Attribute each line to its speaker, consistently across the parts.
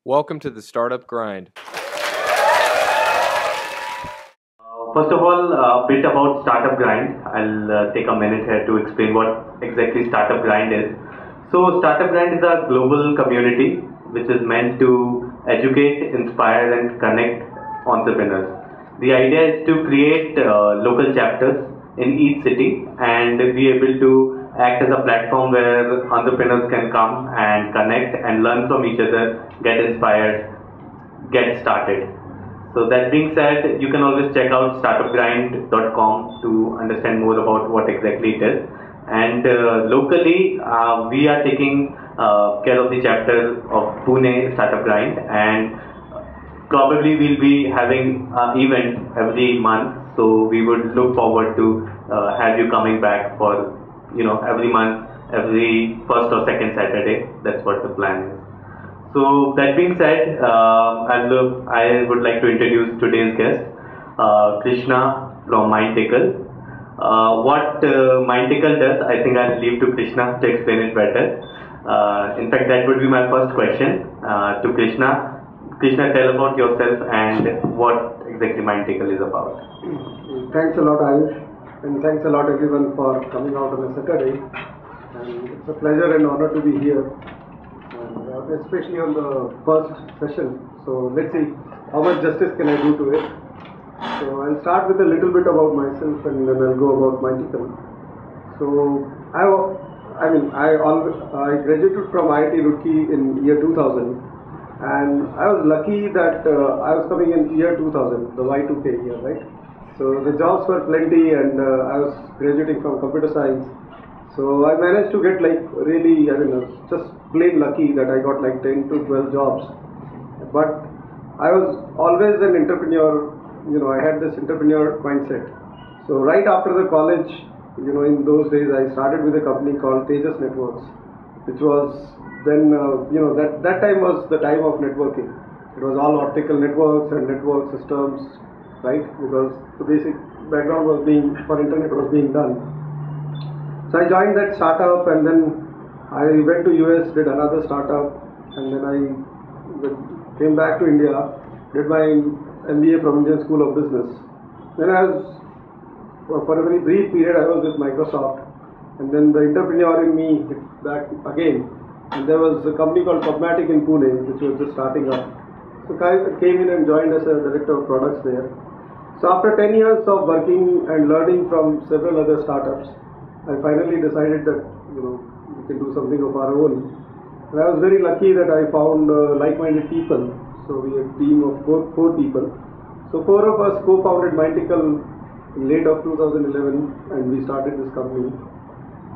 Speaker 1: Welcome to the Startup Grind.
Speaker 2: First of all, a bit about Startup Grind. I'll take a minute here to explain what exactly Startup Grind is. So, Startup Grind is a global community which is meant to educate, inspire, and connect entrepreneurs. The idea is to create local chapters in each city and be able to act as a platform where entrepreneurs can come and connect and learn from each other, get inspired, get started. So that being said, you can always check out startupgrind.com to understand more about what exactly it is. And locally, we are taking care of the chapter of Pune Startup Grind, and probably we'll be having an event every month. So we would look forward to have you coming back for every month, every first or second Saturday. That's what the plan is. So that being said, I would like to introduce today's guest, Krishna from MindTickle. What MindTickle does, I think I'll leave to Krishna to explain it better. In fact, that would be my first question to Krishna. Krishna, tell about yourself and what exactly MindTickle is about.
Speaker 3: Thanks a lot, Ayush, and thanks a lot everyone for coming out on a Saturday. And it's a pleasure and honor to be here. Especially on the first session. So let's see how much justice can I do to it. So I'll start with a little bit about myself and then I'll go about MindTickle. So I graduated from IIT Roorkee in year 2000, and I was lucky that I was coming in year 2000, the Y2K year, right? So the jobs were plenty, and I was graduating from computer science. So I managed to get really, just plain lucky that I got 10 to 12 jobs. But I was always an entrepreneur, I had this entrepreneur mindset. So right after the college, in those days I started with a company called Tejas Networks, which was then, that time was the time of networking. It was all optical networks and network systems, right? Because the basic background for internet was being done. So I joined that startup, and then I went to US, did another startup, and then I came back to India, did my MBA from Indian School of Business. Then for a very brief period, I was with Microsoft, and then the entrepreneur in me hit back again. And there was a company called Pubmatic in Pune, which was just starting up. So I came in and joined as a director of products there. So after 10 years of working and learning from several other startups, I finally decided that we can do something of our own. And I was very lucky that I found like-minded people. So we had a team of four people. So four of us co-founded MindTickle in late of 2011, and we started this company.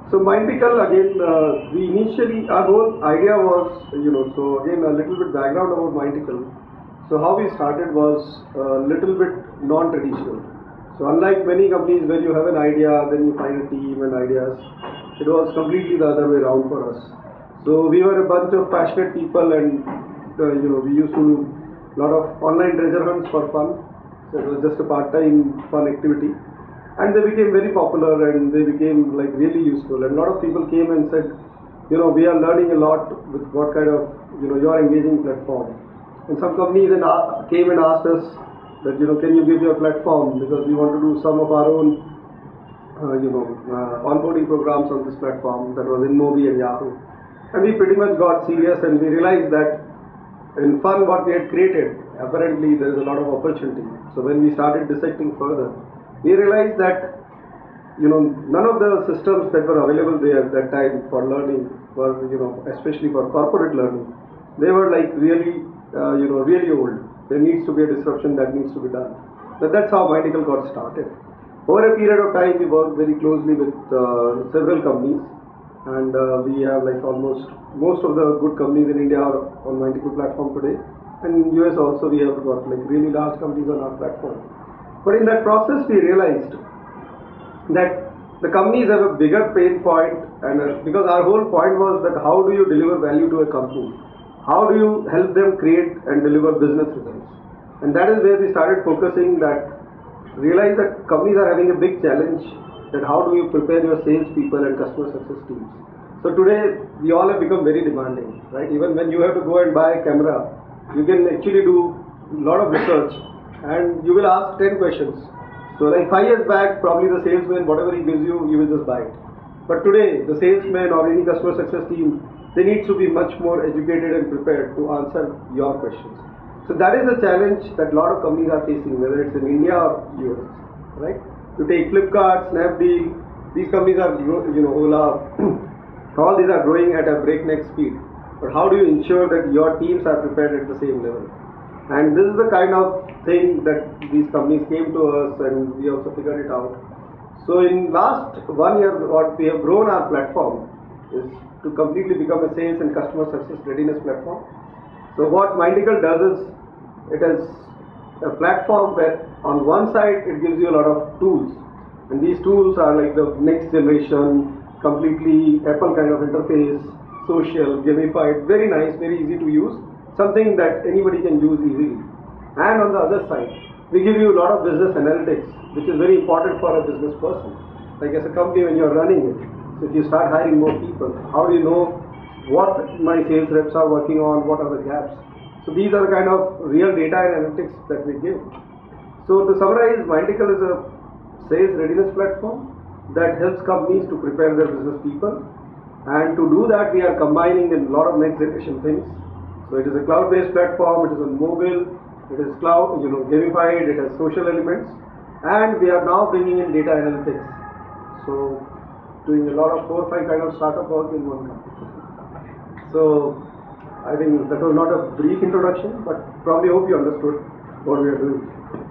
Speaker 3: So MindTickle, again, our whole idea was, so again a little bit background about MindTickle. So how we started was a little bit non-traditional. So unlike many companies where you have an idea, then you find a team and ideas, it was completely the other way around for us. So we were a bunch of passionate people, and we used to do a lot of online treasure hunts for fun. So it was just a part-time fun activity, and they became very popular and they became really useful. And a lot of people came and said, we are learning a lot with what kind of your engaging platform. And some companies came and asked us that can you give your platform, because we want to do some of our own onboarding programs on this platform. That was InMobi and Yahoo. And we pretty much got serious, and we realized that in fun what we had created, apparently there is a lot of opportunity. So when we started dissecting further, we realized that none of the systems that were available there at that time for learning were, especially for corporate learning, they were really really old. There needs to be a disruption that needs to be done. But that's how MindTickle got started. Over a period of time, we worked very closely with several companies, and we have almost most of the good companies in India are on MindTickle platform today. And in US also we have got really large companies on our platform. But in that process, we realized that the companies have a bigger pain point, and because our whole point was that how do you deliver value to a company? How do you help them create and deliver business results? And that is where we started focusing, realize that companies are having a big challenge, that how do you prepare your sales people and customer success teams. So today we all have become very demanding, right? Even when you have to go and buy a camera, You can actually do a lot of research and you will ask 10 questions. So like 5 years back, probably the salesman, whatever he gives you, you will just buy it. But today, the salesman or any customer success team, they need to be much more educated and prepared to answer your questions. So that is the challenge that a lot of companies are facing, whether it's in India or US, right? You take Flipkart, Snapdeal, these companies are, Ola, all these are growing at a breakneck speed. But how do you ensure that your teams are prepared at the same level? And this is the kind of thing that these companies came to us and we also figured it out. So in last 1 year, what we have grown our platform is to completely become a sales and customer success readiness platform. So what MindTickle does is, it is a platform where on one side it gives you a lot of tools. And these tools are like the next generation, completely Apple kind of interface, social, gamified, very nice, very easy to use, something that anybody can use easily. And on the other side, we give you a lot of business analytics, which is very important for a business person. Like as a company, when you're running it, so if you start hiring more people, how do you know what my sales reps are working on, what are the gaps? So these are the kind of real data analytics that we give. So to summarize, MindTickle is a sales readiness platform that helps companies to prepare their business people. And to do that, we are combining a lot of next generation things. So it is a cloud-based platform, it is on mobile, it is cloud, gamified, it has social elements, and we are now bringing in data analytics. So doing a lot of 4 or 5 kind of startup work in one company. So I think that was not a brief introduction, but probably hope you understood what we are doing.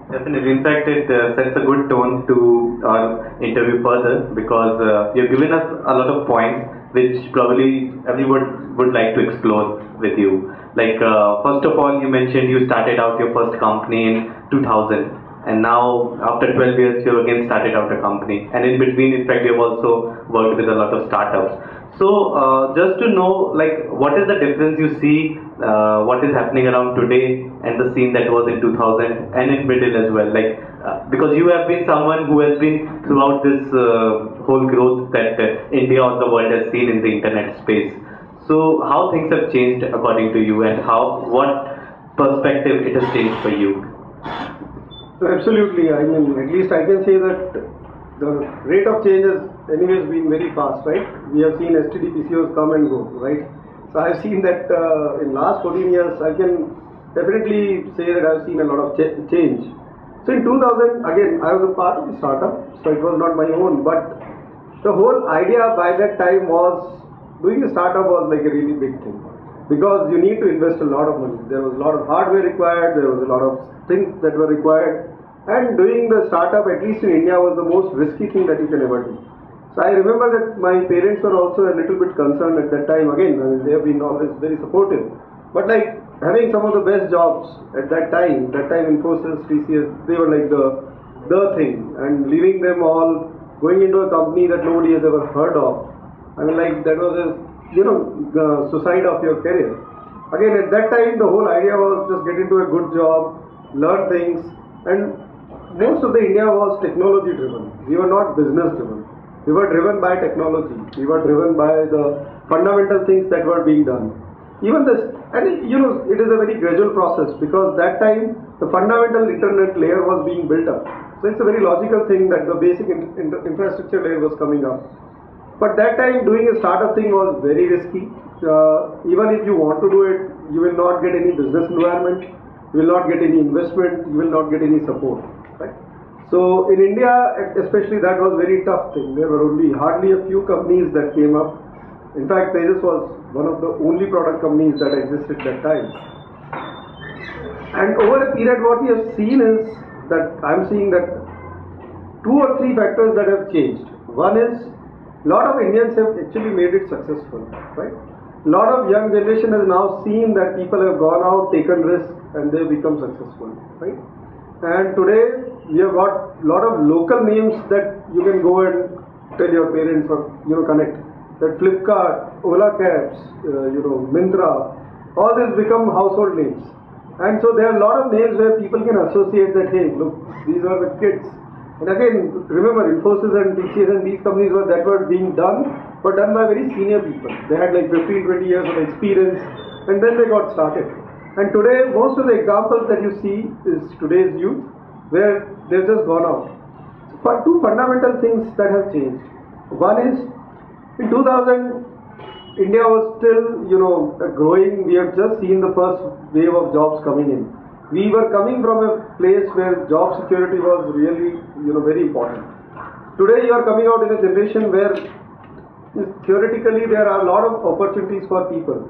Speaker 2: Definitely. In fact, it sets a good tone to our interview further, because you've given us a lot of points which probably everyone would like to explore with you. Like first of all, you mentioned you started out your first company in 2000, and now after 12 years you again started out a company, and in between, in fact, you've also worked with a lot of startups. So just to know, like, what is the difference you see, what is happening around today and the scene that was in 2000 and in middle as well, like because you have been someone who has been throughout this whole growth that India or the world has seen in the internet space. So how things have changed according to you, and what perspective it has changed for you?
Speaker 3: So absolutely, I mean, at least I can say that the rate of change has anyways been very fast, right? We have seen STD PCOs come and go, right? So I've seen that in last 14 years, I can definitely say that I've seen a lot of change. So in 2000, again, I was a part of the startup, so it was not my own, but the whole idea by that time was, doing a startup was like a really big thing, because you need to invest a lot of money. There was a lot of hardware required, there was a lot of things that were required, and doing the startup, at least in India, was the most risky thing that you can ever do. So I remember that my parents were also a little bit concerned at that time. Again, I mean, they have been always very supportive, but like having some of the best jobs at that time Infosys, TCS, they were like the thing, and leaving them all, going into a company that nobody has ever heard of, I mean, like, that was a, the suicide of your career. Again, at that time, the whole idea was just get into a good job, learn things, and most of the India was technology driven. We were not business driven. We were driven by technology. We were driven by the fundamental things that were being done. Even this, and it is a very gradual process, because that time the fundamental internet layer was being built up. So it's a very logical thing that the basic infrastructure layer was coming up. But that time, doing a startup thing was very risky. Even if you want to do it, you will not get any business environment, you will not get any investment, you will not get any support, right? So in India, especially, that was very tough thing. There were hardly a few companies that came up. In fact, Tejas was one of the only product companies that existed that time. And over a period, what we have seen is that I'm seeing that 2 or 3 factors that have changed. One is, a lot of Indians have actually made it successful, right? A lot of young generation has now seen that people have gone out, taken risks, and they have become successful, right? And today, we have got a lot of local names that you can go and tell your parents or connect. That Flipkart, Ola Cabs, Myntra, all these become household names. And so there are a lot of names where people can associate that, hey, look, these are the kids. And again, remember, Infosys and TCS and these companies that were being done, were done by very senior people. They had like 15, 20 years of experience, and then they got started. And today, most of the examples that you see is today's youth, where they've just gone out. So two fundamental things that have changed. One is, in 2000, India was still, growing. We have just seen the first wave of jobs coming in. We were coming from a place where job security was really, very important. Today, you are coming out in a generation where theoretically there are a lot of opportunities for people.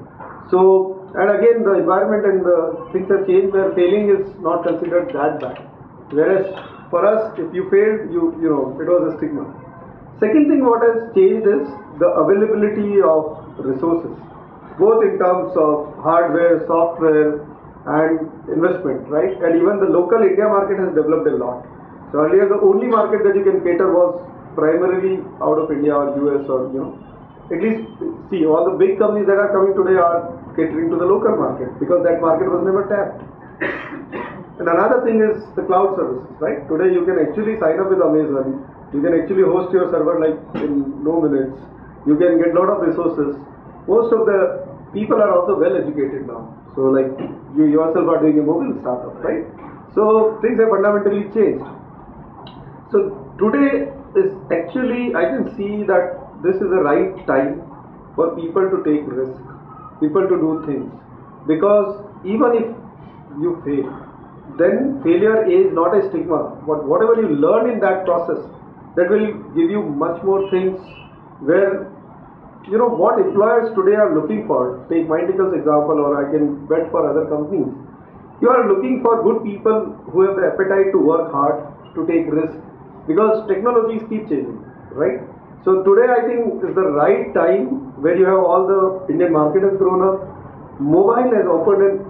Speaker 3: So, and again, the environment and the things have changed where failing is not considered that bad. Whereas for us, if you failed, it was a stigma. Second thing what has changed is the availability of resources, both in terms of hardware, software, and investment, right? And even the local India market has developed a lot. So earlier the only market that you can cater was primarily out of India or US or at least see all the big companies that are coming today are catering to the local market because that market was never tapped. And another thing is the cloud services, right? Today you can actually sign up with Amazon, you can actually host your server like in no minutes, you can get a lot of resources. Most of the people are also well educated now. So like you yourself are doing a mobile startup, right? So things have fundamentally changed. So today is actually, I can see that this is the right time for people to take risk, people to do things. Because even if you fail, then failure is not a stigma. But whatever you learn in that process, that will give you much more things where, what employers today are looking for. Take MindTickle's example, or I can bet for other companies. You are looking for good people who have the appetite to work hard, to take risks, because technologies keep changing, right? So today I think is the right time where you have all the Indian market has grown up, mobile has offered an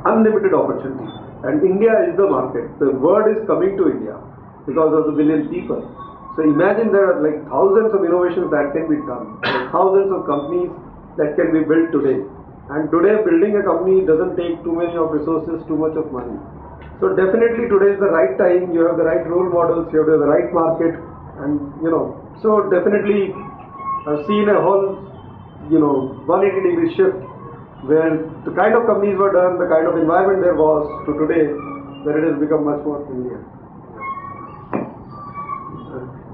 Speaker 3: unlimited opportunity, and India is the market. The word is coming to India because of the billion people. So imagine there are like thousands of innovations that can be done, like thousands of companies that can be built today. And today building a company doesn't take too many of resources, too much of money. So definitely today is the right time, you have the right role models, you have the right market, and so definitely I've seen a whole 180-degree shift where the kind of companies were done, the kind of environment there was to today where it has become much more Indian.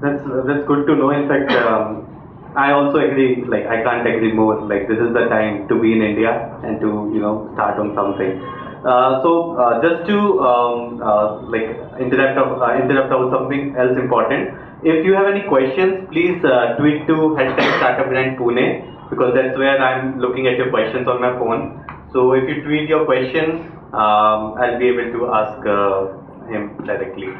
Speaker 2: That's good to know. In fact, I also agree. Like I can't agree more. Like this is the time to be in India and to start on something. Just to interrupt about something else important. If you have any questions, please tweet to #StartupGrindPune because that's where I'm looking at your questions on my phone. So if you tweet your question, I'll be able to ask him directly.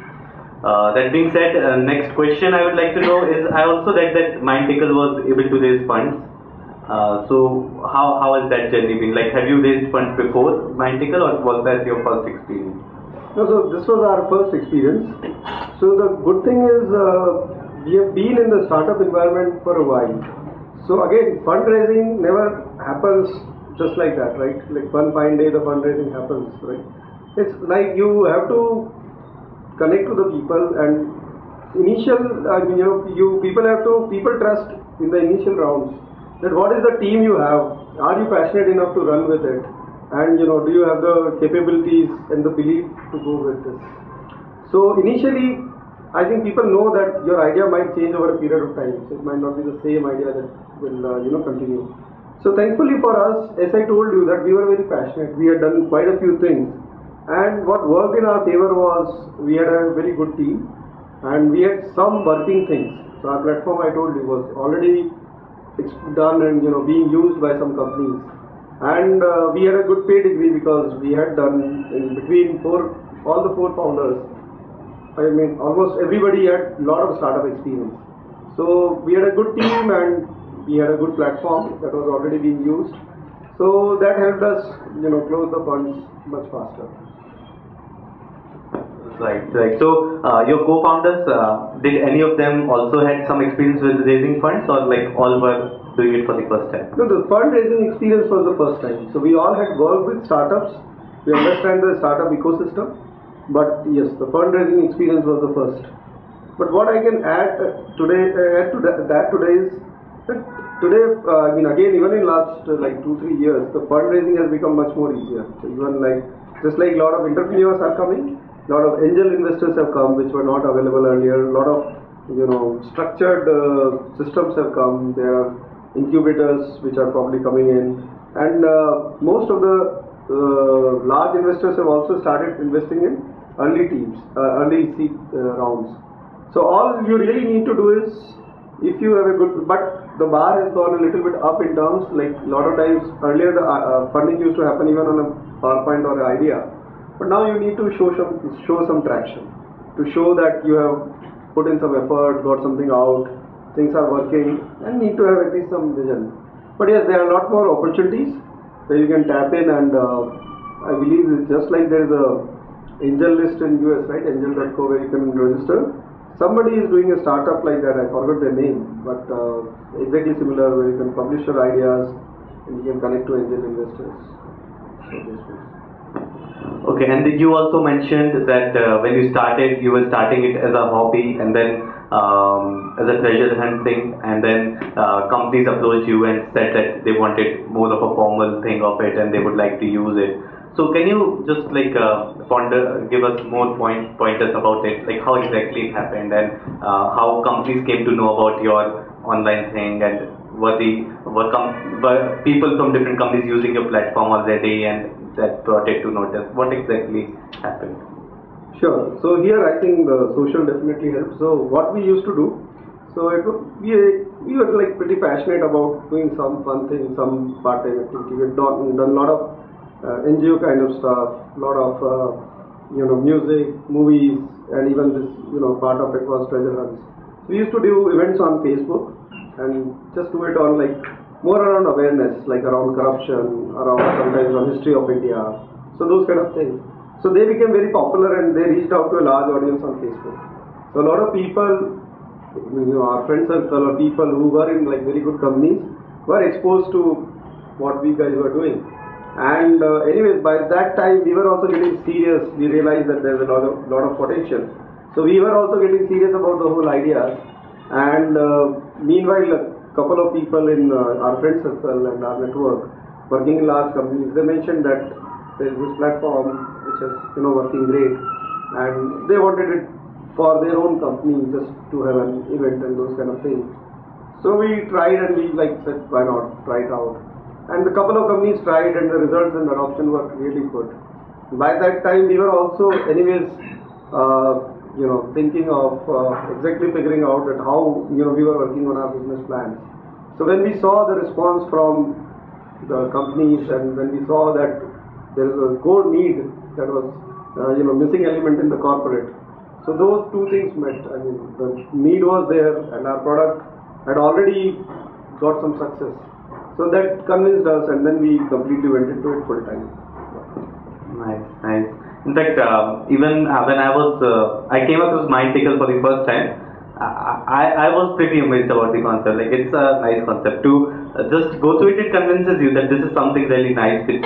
Speaker 2: That being said, next question I would like to know is, I also read that MindTickle was able to raise funds. So how has that journey been? Like, have you raised funds before MindTickle, or was that your first experience?
Speaker 3: No, so this was our first experience. So the good thing is we have been in the startup environment for a while. So again, fundraising never happens just like that, right? Like one fine day the fundraising happens, right? It's like you have to connect to the people, and people trust in the initial rounds that what is the team you have, are you passionate enough to run with it, and do you have the capabilities and the belief to go with this. So initially I think people know that your idea might change over a period of time, so it might not be the same idea that will continue. So thankfully for us, as I told you, that we were very passionate, we had done quite a few things. And what worked in our favor was we had a very good team and we had some working things. So our platform, I told you, was already done and being used by some companies. And we had a good pedigree because we had done in between all the four founders. I mean, almost everybody had a lot of startup experience. So we had a good team and we had a good platform that was already being used. So that helped us, close the funds much faster.
Speaker 2: Right. So your co-founders, did any of them also had some experience with raising funds, or like all were doing it for the first time?
Speaker 3: No, the fundraising experience was the first time. So we all had worked with startups. We understand the startup ecosystem. But yes, the fundraising experience was the first. But what I can add today is that today, I mean, again, even in last like 2-3 years, the fundraising has become much more easier. So even like, just like a lot of entrepreneurs are coming, a lot of angel investors have come, which were not available earlier. A lot of, structured systems have come. There are incubators which are probably coming in, and most of the large investors have also started investing in early teams, early seed rounds. So all you really need to do is, if you have a good, but the bar has gone a little bit up in terms, like a lot of times earlier the funding used to happen even on a PowerPoint or an idea, but now you need to show some traction, to show that you have put in some effort, got something out, things are working, and need to have at least some vision. But yes, there are a lot more opportunities where you can tap in, and I believe it's just like there is a angel list in US, right? Angel.co, where you can register. Somebody is doing a startup like that. I forgot their name, but exactly similar, where you can publish your ideas and you can connect to angel investors.
Speaker 2: Okay, and then you also mentioned that when you started, you were starting it as a hobby, and then as a treasure hunt thing, and then companies approached you and said that they wanted more of a formal thing of it, and they would like to use it. So can you just like give us more pointers about it, like how exactly it happened, and how companies came to know about your online thing, and were people from different companies using your platform already, and that brought it to notice? What exactly happened?
Speaker 3: Sure. So here I think the social definitely helps. So what we used to do, so we were like pretty passionate about doing some fun thing, some part-time activity. We've done a lot of NGO kind of stuff, a lot of music, movies, and even this part of it was treasure hunts. We used to do events on Facebook and just do it on like more around awareness, like around corruption, around sometimes on history of India, so those kind of things. So they became very popular and they reached out to a large audience on Facebook. So a lot of people, our friend circle or people who were in like very good companies were exposed to what we guys were doing. And anyways, by that time we were also getting serious. We realized that there's a lot of potential. So we were also getting serious about the whole idea. And meanwhile, couple of people in our friend circle and our network working in large companies, they mentioned that there is this platform which is working great, and they wanted it for their own company, just to have an event and those kind of things. So we tried, and we said, why not try it out? And a couple of companies tried, and the results and adoption were really good. By that time we were also anyways thinking of exactly figuring out that how we were working on our business plans. So when we saw the response from the companies, and when we saw that there is a core need that was missing element in the corporate, so those two things met. I mean, the need was there, and our product had already got some success. So that convinced us, and then we completely went into it full time.
Speaker 2: Nice. In fact, even when I came across MindTickle for the first time, I was pretty amazed about the concept. Like, it's a nice concept to just go through it. It convinces you that this is something really nice, which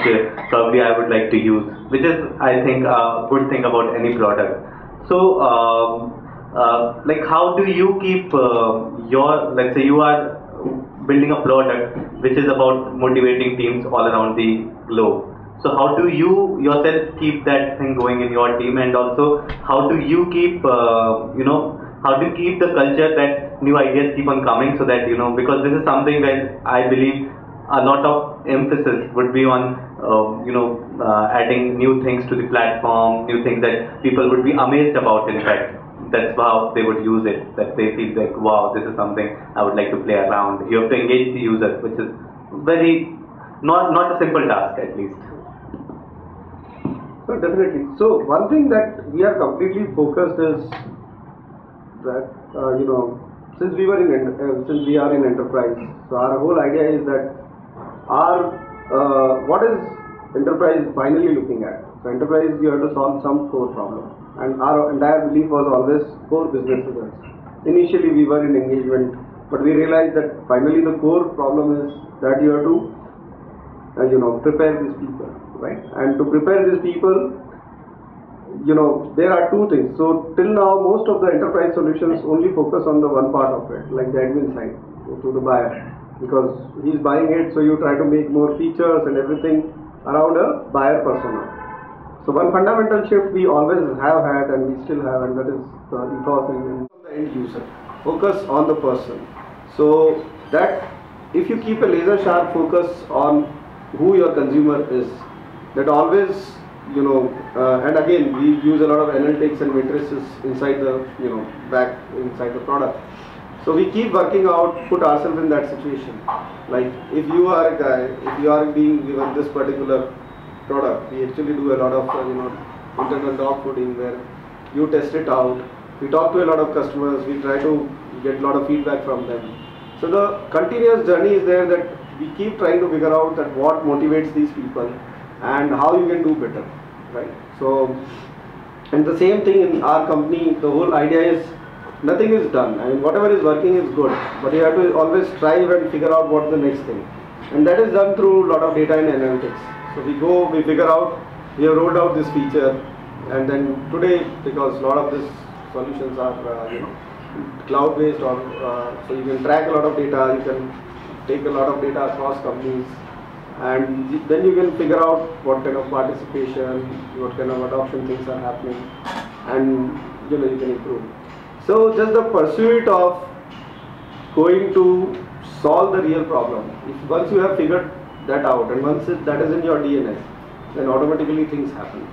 Speaker 2: probably I would like to use, which is, I think, a good thing about any product. So, like, how do you keep let's say you are building a product which is about motivating teams all around the globe. So how do you yourself keep that thing going in your team, and also how do you keep how do you keep the culture that new ideas keep on coming, so that because this is something that I believe a lot of emphasis would be on adding new things to the platform, new things that people would be amazed about. In fact, that's how they would use it, that they feel like, wow, this is something I would like to play around. You have to engage the user, which is very not a simple task, at least.
Speaker 3: So definitely. So one thing that we are completely focused is that since we are in enterprise, so our whole idea is that what is enterprise finally looking at? So enterprise, you have to solve some core problem, and our entire belief was always core business results. Initially we were in engagement, but we realized that finally the core problem is that you have to prepare these people, right? And to prepare these people, there are two things. So till now, most of the enterprise solutions only focus on the one part of it, like the admin side, to the buyer. because he's buying it, so you try to make more features and everything around a buyer persona. So one fundamental shift we always have had and we still have, and that is the ethos in the end user. Focus on the person. So that if you keep a laser sharp focus on who your consumer is, that always, and again we use a lot of analytics and matrices inside the, back inside the product. So we keep working out, put ourselves in that situation. Like if you are a guy, if you are being given this particular product, we actually do a lot of internal dog fooding where you test it out. We talk to a lot of customers. We try to get a lot of feedback from them. So the continuous journey is there, that we keep trying to figure out that what motivates these people and how you can do better, right? So, and the same thing in our company, the whole idea is nothing is done. I mean, whatever is working is good, but you have to always strive and figure out what's the next thing. And that is done through a lot of data and analytics. So we figure out, we have rolled out this feature, and then today, because a lot of these solutions are cloud-based, or so you can track a lot of data, you can take a lot of data across companies, and then you can figure out what kind of participation, what kind of adoption things are happening, and you can improve. So just the pursuit of going to solve the real problem. If once you have figured that out, and once that is in your DNA, then automatically things happen.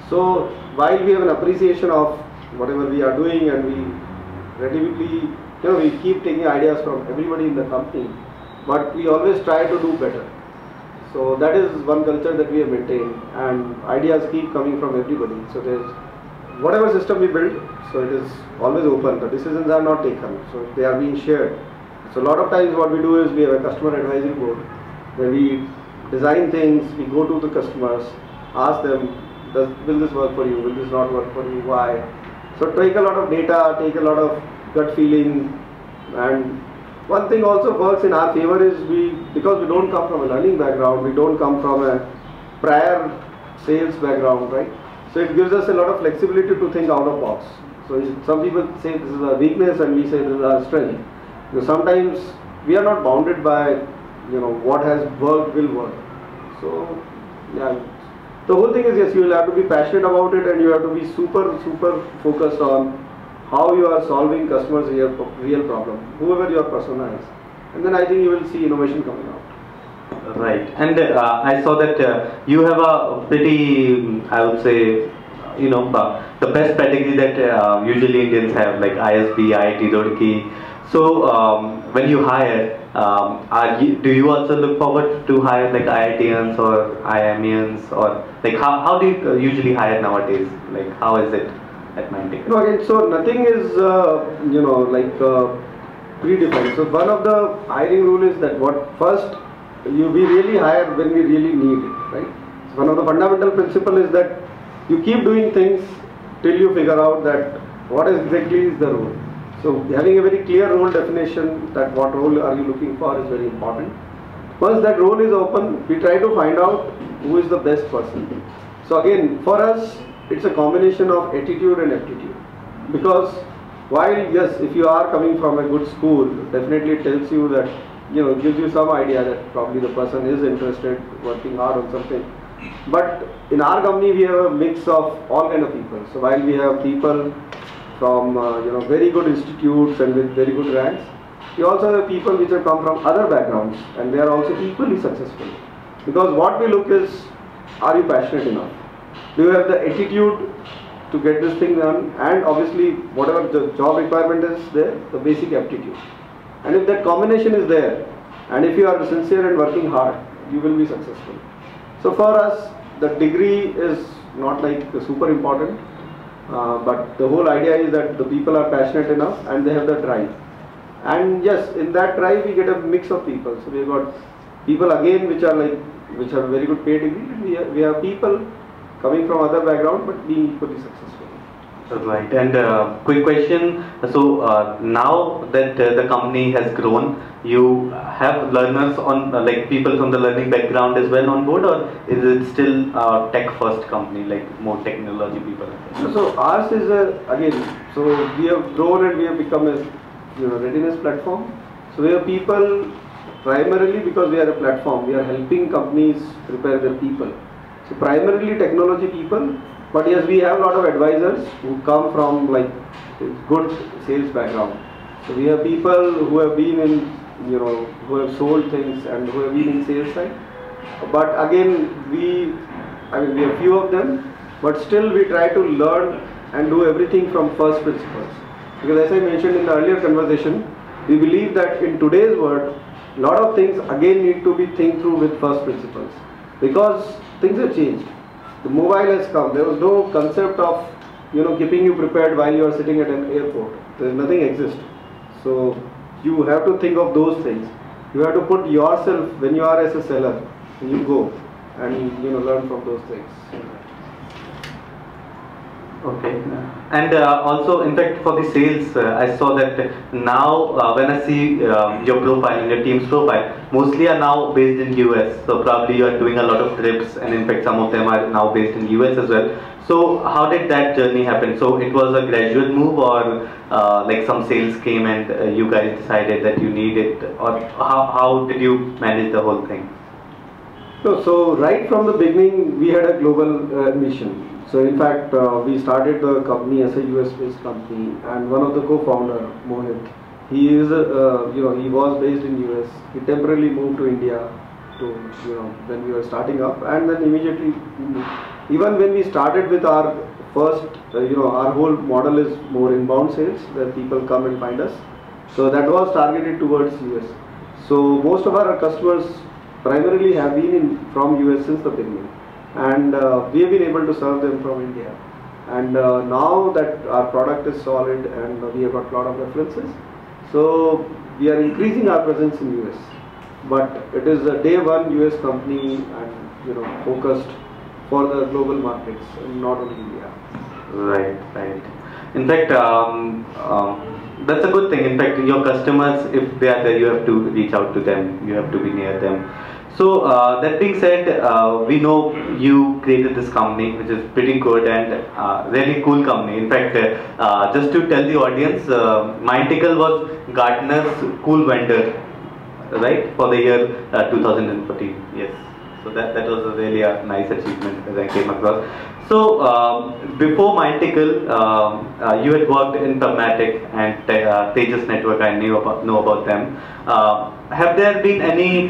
Speaker 3: So while we have an appreciation of whatever we are doing, and we relatively, we keep taking ideas from everybody in the company, but we always try to do better. So that is one culture that we have maintained, and ideas keep coming from everybody. So there's whatever system we build, so it is always open. The decisions are not taken, so they are being shared. So a lot of times what we do is we have a customer advisory board where we design things, we go to the customers, ask them, will this work for you, will this not work for you, why? So take a lot of data, take a lot of gut feeling, and one thing also works in our favor is because we don't come from a learning background, we don't come from a prior sales background, right? So it gives us a lot of flexibility to think out of box. So some people say this is a weakness and we say this is our strength. Because sometimes we are not bounded by what has worked will work. So yeah, the whole thing is, yes, you will have to be passionate about it, and you have to be super focused on how you are solving customers' real problem, whoever your persona is. And then I think you will see innovation coming out.
Speaker 2: Right, and I saw that you have a pretty, I would say, the best pedigree that usually Indians have, like ISB, IIT Roorkee. So when you hire, do you also look forward to hire like IITians or IIMians, or like how do you usually hire nowadays? Like how is it at MindTickle?
Speaker 3: No, again, so nothing is predefined. So one of the hiring rule is that we really hire when we really need it, right? So one of the fundamental principle is that you keep doing things till you figure out that what exactly is the role. So having a very clear role definition, that what role are you looking for, is very important. Once that role is open, we try to find out who is the best person. So again, for us, it's a combination of attitude and aptitude. Because while yes, if you are coming from a good school, definitely it tells you that, gives you some idea that probably the person is interested, working hard on something. But in our company, we have a mix of all kind of people. So while we have people from very good institutes and with very good ranks, we also have people which have come from other backgrounds, and they are also equally successful. Because what we look is, are you passionate enough? Do you have the attitude to get this thing done? And obviously, whatever the job requirement is there, the basic aptitude. And if that combination is there, and if you are sincere and working hard, you will be successful. So for us, the degree is not like super important. But the whole idea is that the people are passionate enough and they have the drive. And yes, in that drive we get a mix of people. So we have got people again which have very good pedigree. We have people coming from other background but being equally successful.
Speaker 2: Right. And quick question. So now that the company has grown, you have learners on like people from the learning background as well on board, or is it still a tech first company, like more technology people?
Speaker 3: So ours is so we have grown and we have become a readiness platform. So we have people primarily because we are a platform, we are helping companies prepare their people. So primarily technology people, but yes, we have a lot of advisors who come from like good sales background. So we have people who have been in, who have sold things and who have been in sales side. But again, we have few of them, but still we try to learn and do everything from first principles. Because as I mentioned in the earlier conversation, we believe that in today's world, a lot of things again need to be think through with first principles. Because things have changed. The mobile has come. There was no concept of keeping you prepared while you are sitting at an airport. There nothing exists. So you have to think of those things. You have to put yourself when you are as a seller. You go and learn from those things.
Speaker 2: Okay, and also in fact for the sales, I saw that now when I see your profile, your team's profile, mostly are now based in US. So probably you are doing a lot of trips, and in fact some of them are now based in US as well. So how did that journey happen? So it was a gradual move, or like some sales came and you guys decided that you need it, or how did you manage the whole thing?
Speaker 3: So right from the beginning we had a global mission. So in fact, we started the company as a US-based company, and one of the co-founder, Mohit, he is, he was based in US. He temporarily moved to India to, when we were starting up, and then immediately, even when we started with our first, our whole model is more inbound sales, where people come and find us. So that was targeted towards US. So most of our customers primarily have been from US since the beginning. And we have been able to serve them from India. And now that our product is solid and we have got a lot of references, so we are increasing our presence in US. But it is a day one US company and focused for the global markets, not only India.
Speaker 2: Right. In fact, that's a good thing. In fact, your customers, if they are there, you have to reach out to them. You have to be near them. So that being said, we know you created this company, which is pretty good and really cool company. In fact, just to tell the audience, MindTickle was Gartner's cool vendor, right, for the year 2014. Yes. So that was a really nice achievement that I came across. So before MindTickle, you had worked in Pragmatic and Tejas Network. I know about them. Have there been any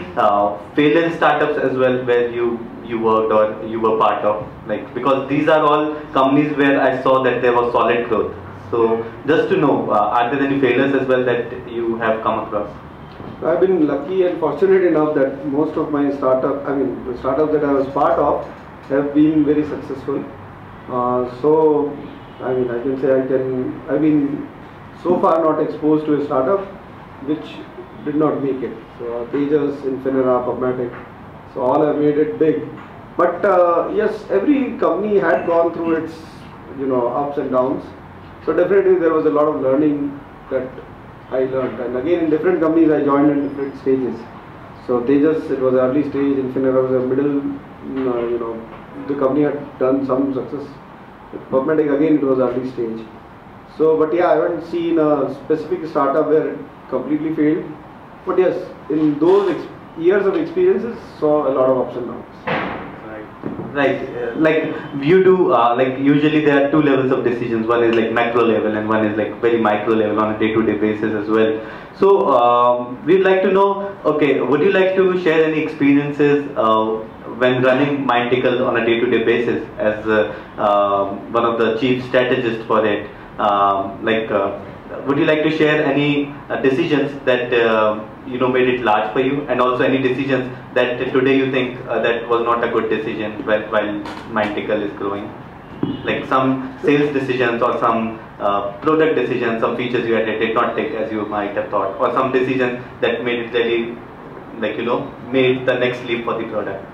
Speaker 2: failure startups as well where you worked or you were part of? Like, because these are all companies where I saw that there was solid growth. So just to know, are there any failures as well that you have come across?
Speaker 3: I've been lucky and fortunate enough that most of my the startups that I was part of have been very successful. So I can say I've been so far not exposed to a startup which did not make it. So Tejas, Infinera, Pragmatic, so all have made it big. But yes, every company had gone through its ups and downs. So definitely there was a lot of learning that I learned, and again in different companies I joined in different stages. So Tejas, it was early stage, Infinera was a middle, the company had done some success. Pragmatic, again it was early stage. So, but yeah, I haven't seen a specific startup where it completely failed. But yes, in those years of experiences, saw a lot of ups and downs.
Speaker 2: Right, like you do, like usually there are two levels of decisions. One is like macro level and one is like very micro level on a day-to-day basis as well. So we'd like to know, okay, would you like to share any experiences when running MindTickle on a day-to-day basis as one of the chief strategists for it? Would you like to share any decisions that made it large for you, and also any decisions that today you think that was not a good decision while MindTickle is growing? Like some sales decisions or some product decisions, some features you did not take as you might have thought, or some decisions that made it really, made the next leap for the product.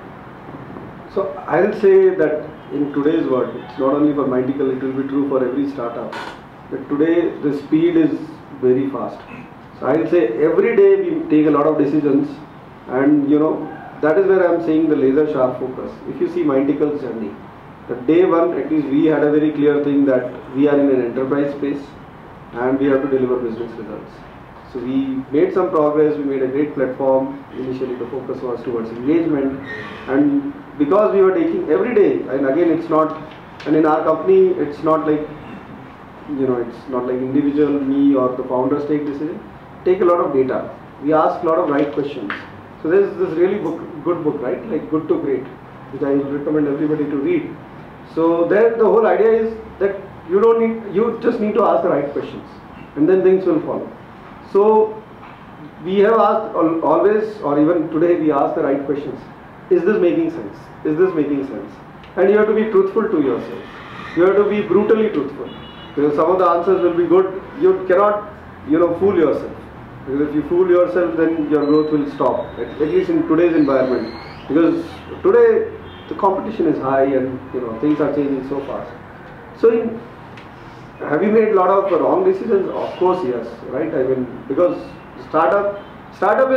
Speaker 3: So I'll say that in today's world, it's not only for MindTickle, it will be true for every startup. But today the speed is very fast. So I'll say every day we take a lot of decisions, and that is where I'm saying the laser sharp focus. If you see MindTickle's journey, the day one at least we had a very clear thing that we are in an enterprise space and we have to deliver business results. So we made some progress, we made a great platform. Initially the focus was towards engagement, and because we were taking every day, and again it's not, and in our company it's not like, it's not like individual, me or the founders take decision, take a lot of data. We ask a lot of right questions. So there's this really good book, right, like Good to Great, which I recommend everybody to read. So there the whole idea is that you just need to ask the right questions, and then things will follow. So we have asked always, or even today we ask the right questions. Is this making sense? Is this making sense? And you have to be truthful to yourself. You have to be brutally truthful. Because some of the answers will be good. You cannot, fool yourself. Because if you fool yourself, then your growth will stop. At least in today's environment. Because today the competition is high and things are changing so fast. So have you made a lot of wrong decisions? Of course, yes, right? I mean, because startup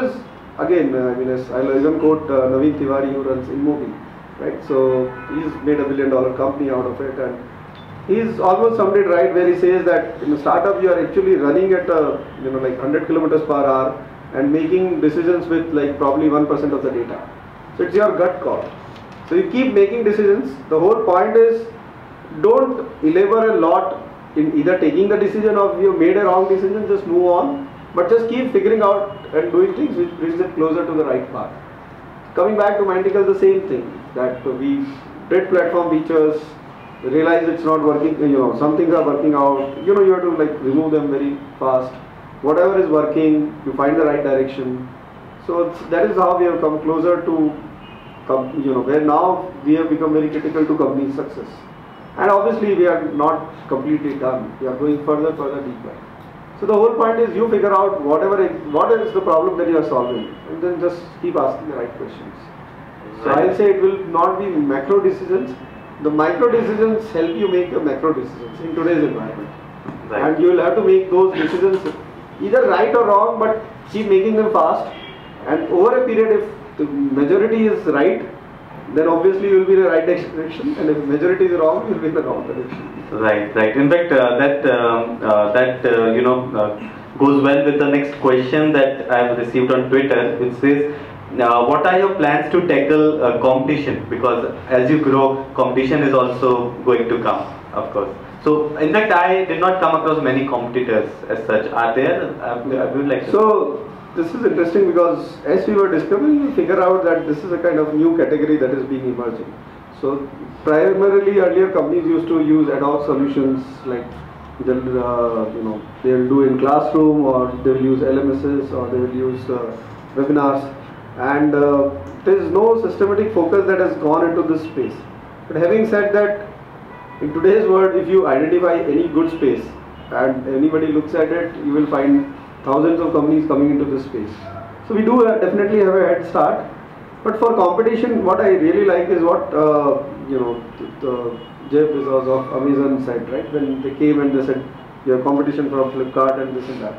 Speaker 3: is, again, I'll even quote Naveen Tiwari, who runs InMobi, right? So he's made $1 billion company out of it, and he's almost summed it right where he says that in a startup you are actually running at like 100 kilometers per hour and making decisions with like probably 1% of the data. So it's your gut call. So you keep making decisions. The whole point is, don't elaborate a lot in either taking the decision or you made a wrong decision, just move on, but just keep figuring out and doing things which brings it closer to the right path. Coming back to MindTickle, the same thing, that we did platform features, realize it's not working, some things are working out, you have to like remove them very fast. Whatever is working, you find the right direction. So that is how we have come closer to, where now we have become very critical to company success. And obviously we are not completely done. We are going further deeper. So the whole point is you figure out what is the problem that you are solving, and then just keep asking the right questions. So I'll say it will not be macro decisions. The micro decisions help you make your macro decisions in today's environment. Right. And you will have to make those decisions either right or wrong, but keep making them fast. And over a period, if the majority is right, then obviously you will be in the right direction, and if majority is wrong, you will be in the wrong direction.
Speaker 2: Right. In fact, that goes well with the next question that I have received on Twitter, which says, what are your plans to tackle competition? Because as you grow, competition is also going to come, of course. So, in fact, I did not come across many competitors as such. Are there? I would like to.
Speaker 3: So, this is interesting because as we were discovering, we figure out that this is a kind of new category that is being emerging. So, primarily earlier companies used to use ad hoc solutions like they'll do in classroom, or they'll use LMSs, or they will use webinars, and there is no systematic focus that has gone into this space. But having said that, in today's world, if you identify any good space and anybody looks at it, you will find thousands of companies coming into this space. So we do definitely have a head start. But for competition, what I really like is what Jeff Bezos of Amazon said, right? When they came and they said, you have competition from Flipkart and this and that.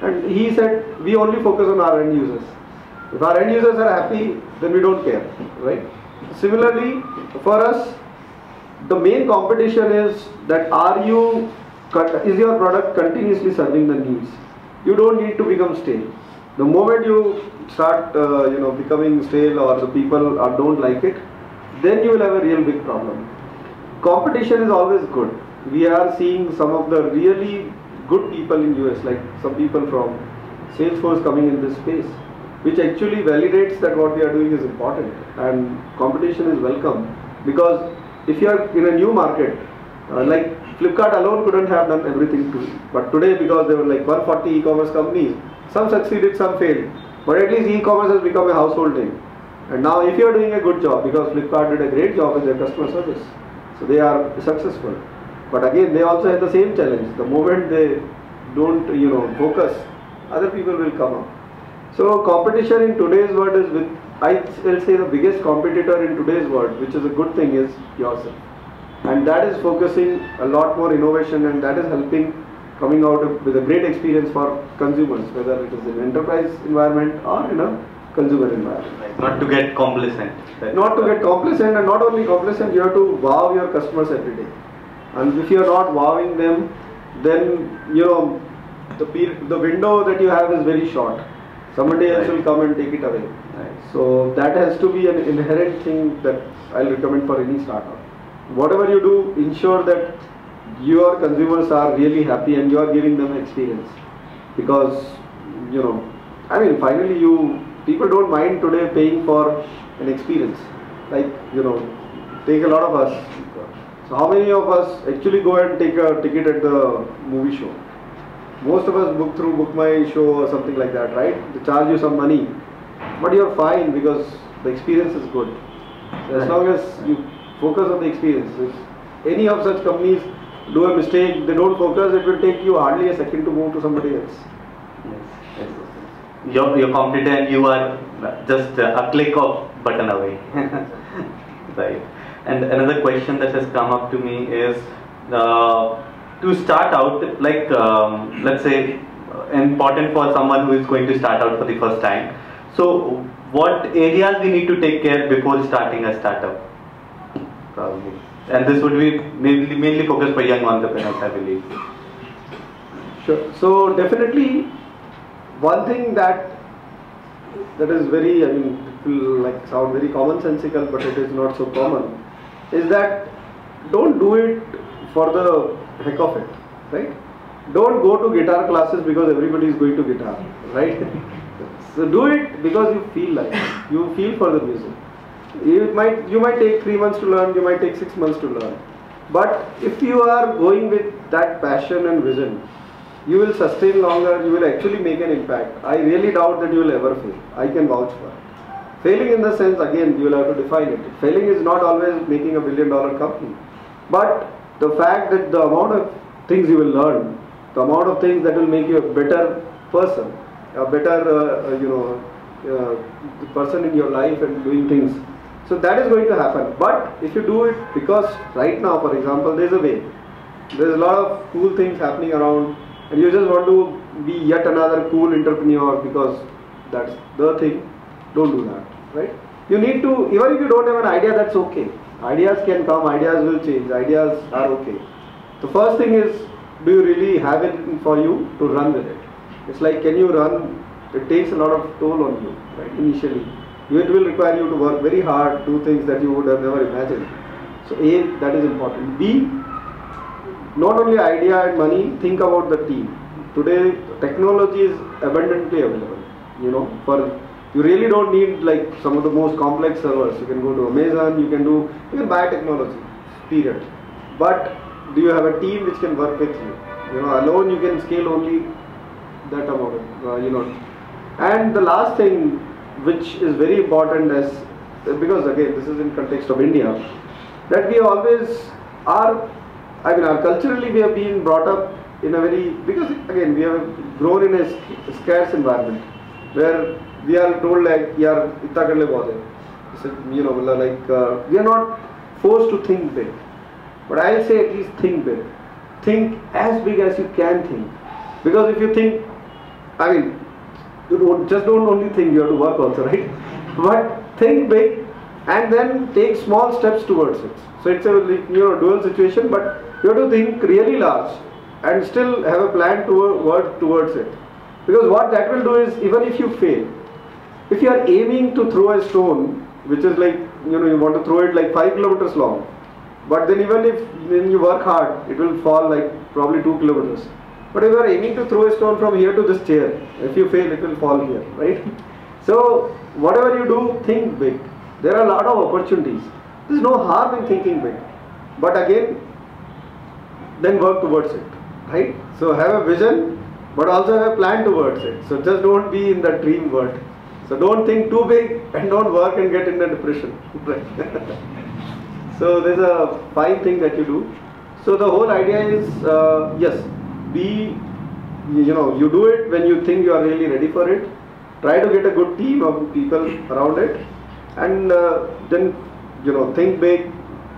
Speaker 3: And he said, we only focus on our end users. If our end users are happy, then we don't care, right? Similarly, for us, the main competition is that is your product continuously serving the needs? You don't need to become stale. The moment you start becoming stale, or the people don't like it, then you will have a real big problem. Competition is always good. We are seeing some of the really good people in US, like some people from Salesforce coming in this space, which actually validates that what we are doing is important, and competition is welcome. Because if you are in a new market, like Flipkart alone couldn't have done everything too. But today, because there were like 140 e-commerce companies, some succeeded, some failed. But at least e-commerce has become a household name. And now if you are doing a good job, because Flipkart did a great job with their customer service, so they are successful. But again, they also have the same challenge. The moment they don't focus, other people will come up. So competition in today's world is I will say the biggest competitor in today's world, which is a good thing, is yourself. And that is focusing a lot more innovation, and that is helping coming out with a great experience for consumers, whether it is in enterprise environment or in a consumer environment.
Speaker 2: Right. Not to get complacent.
Speaker 3: Not to get complacent, and not only complacent, you have to wow your customers every day. And if you are not wowing them, then the window that you have is very short. Somebody else will come and take it away. So that has to be an inherent thing that I'll recommend for any startup. Whatever you do, ensure that your consumers are really happy and you are giving them experience. Because, I mean, finally people don't mind today paying for an experience. Like, take a lot of us. So how many of us actually go and take a ticket at the movie show? Most of us book through Book My Show or something like that, right? They charge you some money, but you're fine because the experience is good. As long as you focus on the experience. If any of such companies do a mistake, they don't focus, it will take you hardly a second to move to somebody else.
Speaker 2: Yes. Your competitor and you are just a click of button away. Right. And another question that has come up to me is, to start out, like let's say, important for someone who is going to start out for the first time. So, what areas we need to take care before starting a startup? Probably, and this would be mainly focused for young entrepreneurs, I believe.
Speaker 3: Sure. So definitely, one thing that is very, I mean, it will like sound very commonsensical, but it is not so common, is that don't do it for the heck of it, right? Don't go to guitar classes because everybody is going to guitar, right? So do it because you feel like it. You feel for the music. You might take 3 months to learn, you might take 6 months to learn. But if you are going with that passion and vision, you will sustain longer, you will actually make an impact. I really doubt that you will ever fail. I can vouch for it. Failing in the sense, again, you will have to define it. Failing is not always making a $1 billion company. But the fact that the amount of things you will learn, the amount of things that will make you a better person, a better person in your life and doing things. So that is going to happen. But if you do it, because right now, for example, there's a way. There's a lot of cool things happening around and you just want to be yet another cool entrepreneur because that's the thing. Don't do that, right? You need to, even if you don't have an idea, that's okay. Ideas can come, ideas will change, ideas are okay. The first thing is, do you really have it for you to run with it? It's like, can you run? It takes a lot of toll on you, right, initially. It will require you to work very hard, do things that you would have never imagined. So A, that is important. B, not only idea and money, think about the team. Today, technology is abundantly available. You really don't need like some of the most complex servers. You can go to Amazon, you can buy technology, period. But do you have a team which can work with you? Alone you can scale only that amount of, And the last thing which is very important is, because again this is in context of India, that we always are, culturally we have been brought up in a very, because again we have grown in a scarce environment where we are told like, yaar, itna kar le bahut hai. We are not forced to think big. But I'll say at least think big. Think as big as you can think. Because if you think, you don't only think, you have to work also, right? But think big and then take small steps towards it. So it's a dual situation, but you have to think really large and still have a plan to work towards it. Because what that will do is, even if you fail, if you are aiming to throw a stone, which is like, you want to throw it like 5 kilometers long, but then even when you work hard, it will fall like probably 2 kilometers. But if you are aiming to throw a stone from here to this chair, if you fail, it will fall here, right? So whatever you do, think big. There are a lot of opportunities. There is no harm in thinking big. But again, then work towards it, right? So have a vision, but also have a plan towards it. So just don't be in the dream world. So don't think too big and don't work and get into depression. Right? So there's a fine thing that you do. So the whole idea is, yes, you do it when you think you are really ready for it. Try to get a good team of people around it, and then think big,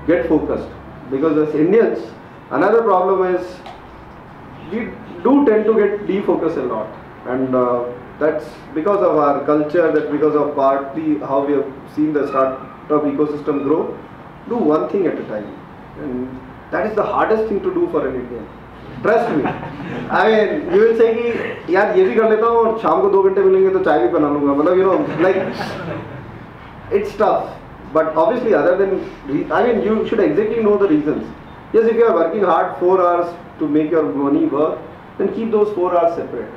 Speaker 3: get focused. Because as Indians, another problem is we do tend to get defocused a lot, and that's because of our culture, that's because of partly how we have seen the startup ecosystem grow. Do one thing at a time, and that is the hardest thing to do for an Indian. Trust me. I mean, you will say कि यार ये भी कर लेता हूँ और शाम को 2 घंटे मिलेंगे तो चाय भी बना लूँगा. मतलब, you know, like it's tough. But obviously, other than, I mean, you should exactly know the reasons. Yes, if you are working hard 4 hours to make your money work, then keep those 4 hours separate.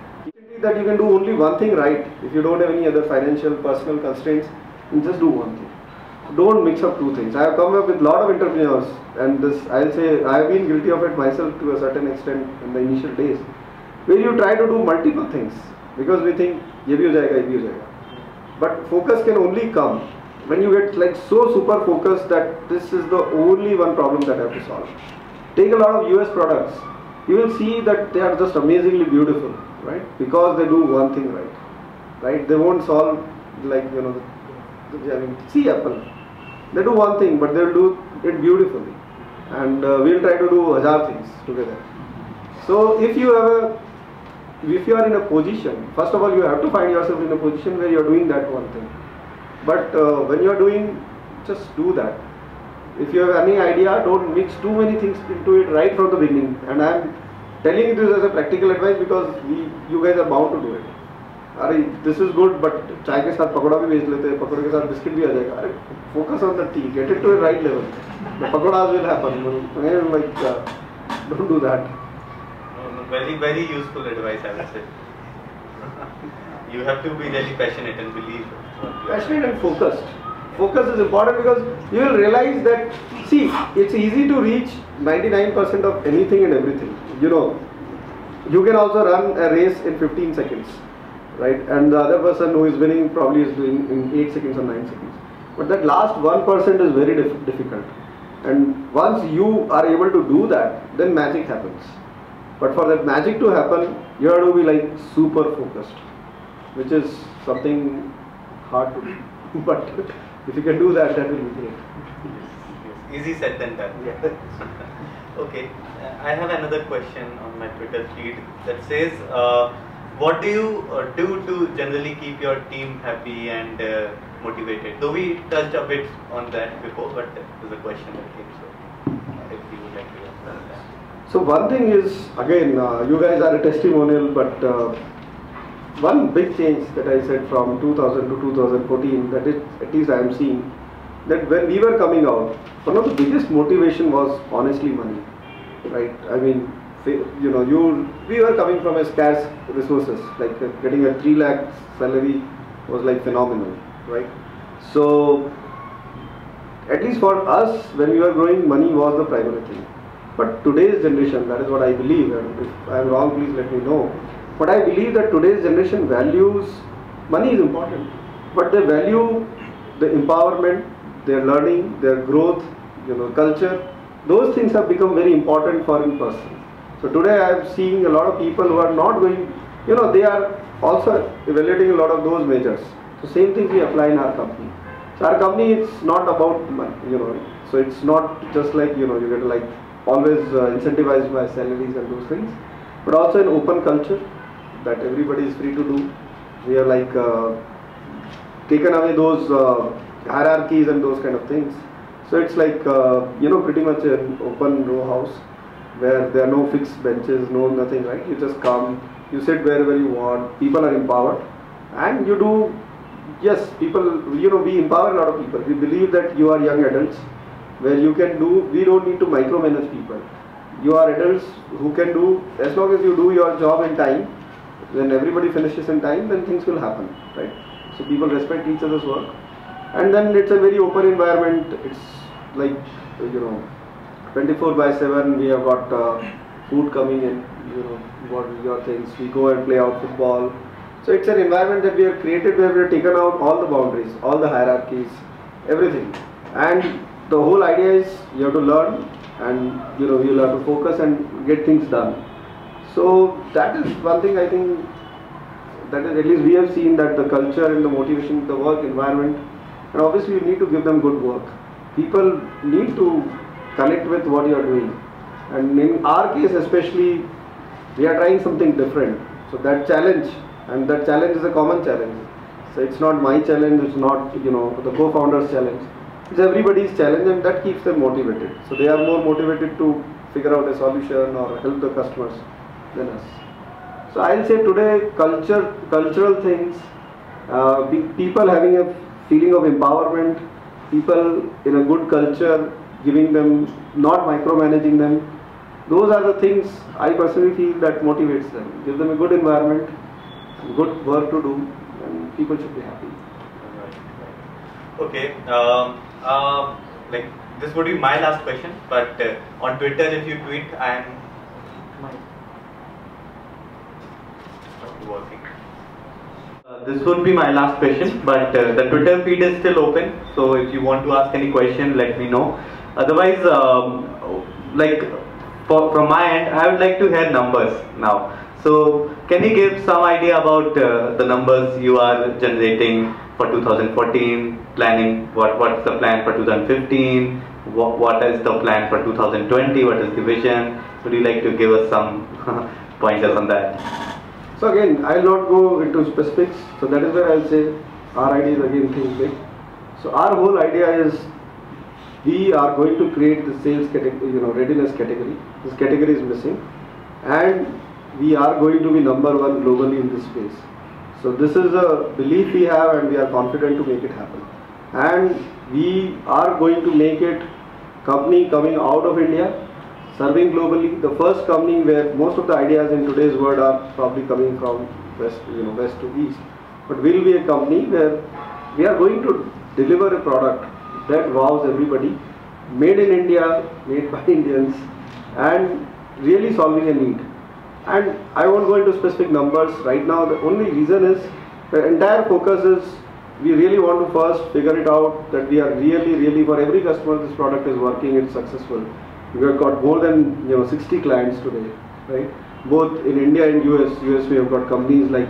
Speaker 3: That you can do only one thing right. If you don't have any other financial, personal constraints, then just do one thing. Don't mix up 2 things. I have come up with a lot of entrepreneurs, and this, I'll say, I have been guilty of it myself to a certain extent in the initial days, where you try to do multiple things because we think ye bhi ho jayega, ye bhi ho jayega. But focus can only come when you get like so super focused that this is the only one problem that I have to solve. Take a lot of US products. You will see that they are just amazingly beautiful, right? Because they do one thing right, right? They won't solve like, you know, I mean, see Apple. They do one thing, but they'll do it beautifully, and we'll try to do 1000 things together. So if you are in a position, first of all, you have to find yourself in a position where you are doing that one thing. But when you are doing, just do that. If you have any idea, don't mix too many things into it right from the beginning. And I am telling you this as a practical advice because you guys are bound to do it. अरे this is good, but चाय के साथ पकौड़ा भी बेच लेते हैं, पकौड़े के साथ बिस्किट भी आ जाएगा. अरे focus on the tea, get it to a right level. The pakodas will happen. Like don't do that.
Speaker 2: No, very very useful advice, I would say. You have to be really passionate and believe.
Speaker 3: Passionate and focused. Focus is important because you will realize that, see, it's easy to reach 99% of anything and everything. You know, you can also run a race in 15 seconds, right? And the other person who is winning probably is doing in 8 seconds or 9 seconds. But that last 1% is very difficult. And once you are able to do that, then magic happens. But for that magic to happen, you have to be like super focused, which is something hard to do. But if you can do that, that will be great.
Speaker 2: Easy said than done.
Speaker 3: Yeah.
Speaker 2: Okay, I have another question on my Twitter feed that says, what do you do to generally keep your team happy and motivated? Though we touched a bit on that before, but there's a question that came, so if you would like to answer that.
Speaker 3: So one thing is, again, you guys are a testimonial, but one big change that I said from 2000 to 2014, that is, at least I am seeing, that when we were coming out, one of the biggest motivation was honestly money, right? I mean, you know, we were coming from a scarce resources, like getting a 3 lakh salary was like phenomenal, right? So, at least for us, when we were growing, money was the primary thing. But today's generation, that is what I believe, and if I am wrong, please let me know. But I believe that today's generation values, money is important, but they value the empowerment, their learning, their growth, you know, culture. Those things have become very important for a person. So today I am seeing a lot of people who are not going, you know, they are also evaluating a lot of those measures. So same thing we apply in our company. So our company, it's not about money, you know, so it's not just like, you know, you get like always incentivized by salaries and those things, but also an open culture that everybody is free to do. We are like taken away those hierarchies and those kind of things. So it's like, you know, pretty much an open row house where there are no fixed benches, no nothing, right? You just come, you sit wherever you want, people are empowered, and you do, yes, people, you know, we empower a lot of people. We believe that you are young adults where you can do, we don't need to micromanage people. You are adults who can do, as long as you do your job in time, when everybody finishes in time, then things will happen, right? So people respect each other's work, and then it's a very open environment. It's like, you know, 24/7. We have got food coming in, you know, what your things. We go and play out football. So it's an environment that we have created where we have taken out all the boundaries, all the hierarchies, everything. And the whole idea is you have to learn, and you know, you'll have to focus and get things done. So that is one thing I think, that is, at least we have seen, that the culture and the motivation, the work environment, and obviously you need to give them good work. People need to connect with what you are doing, and in our case especially, we are trying something different. So that challenge, and that challenge is a common challenge. So it's not my challenge, it's not, you know, the co-founder's challenge. It's everybody's challenge, and that keeps them motivated. So they are more motivated to figure out a solution or help the customers than us. So I'll say today cultural things, people having a feeling of empowerment, people in a good culture, giving them, not micromanaging them. Those are the things I personally feel that motivates them. Give them a good environment, good work to do, and people should be happy.
Speaker 2: Okay. Like this would be my last question, but on Twitter, if you tweet, I am not working. This would be my last question, but the Twitter feed is still open. So if you want to ask any question, let me know. Otherwise, like from my end, I would like to hear numbers now. So can you give some idea about the numbers you are generating for 2014, planning, what's the plan for 2015, what is the plan for 2020, what is the vision? Would you like to give us some pointers on that?
Speaker 3: So again, I will not go into specifics, so that is where I will say our idea is again think big. So our whole idea is we are going to create the sales category, readiness category. This category is missing, and we are going to be number one globally in this space. So this is a belief we have, and we are confident to make it happen. And we are going to make it company coming out of India, serving globally. The first company where most of the ideas in today's world are probably coming from west to east. But we'll be a company where we are going to deliver a product that wows everybody, made in India, made by Indians, and really solving a need. And I won't go into specific numbers right now. The only reason is the entire focus is we really want to first figure it out that we are really for every customer this product is working, it's successful. We have got more than 60 clients today, right? Both in India and US. US we have got companies like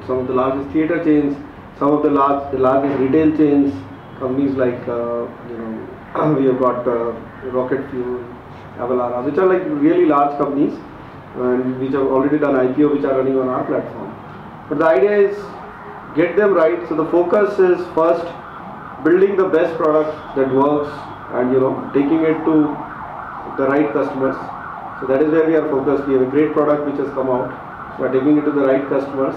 Speaker 3: some of the largest theater chains, some of the largest retail chains, companies like we have got Rocket Fuel, Avalara, which are like really large companies and which have already done IPO, which are running on our platform. But the idea is get them right. So the focus is first building the best product that works and taking it to the right customers. So that is where we are focused. We have a great product which has come out. We are taking it to the right customers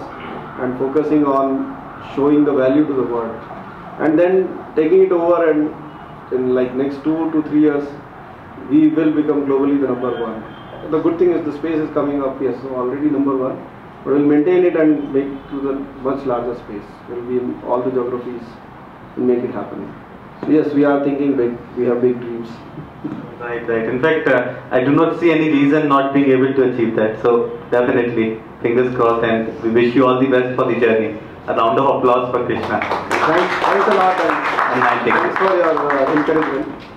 Speaker 3: and focusing on showing the value to the world. And then taking it over, and in like next 2 to 3 years, we will become globally the number one. The good thing is the space is coming up, yes, so already number one. But we'll maintain it and make it to the much larger space. We'll be in all the geographies and make it happen. So yes, we are thinking big. We have big dreams.
Speaker 2: Right. In fact, I do not see any reason not being able to achieve that. So definitely, fingers crossed, and we wish you all the best for the journey. A round of applause for Krishna.
Speaker 3: Thanks a lot, and
Speaker 2: MindTickle.
Speaker 3: thanks for your encouragement.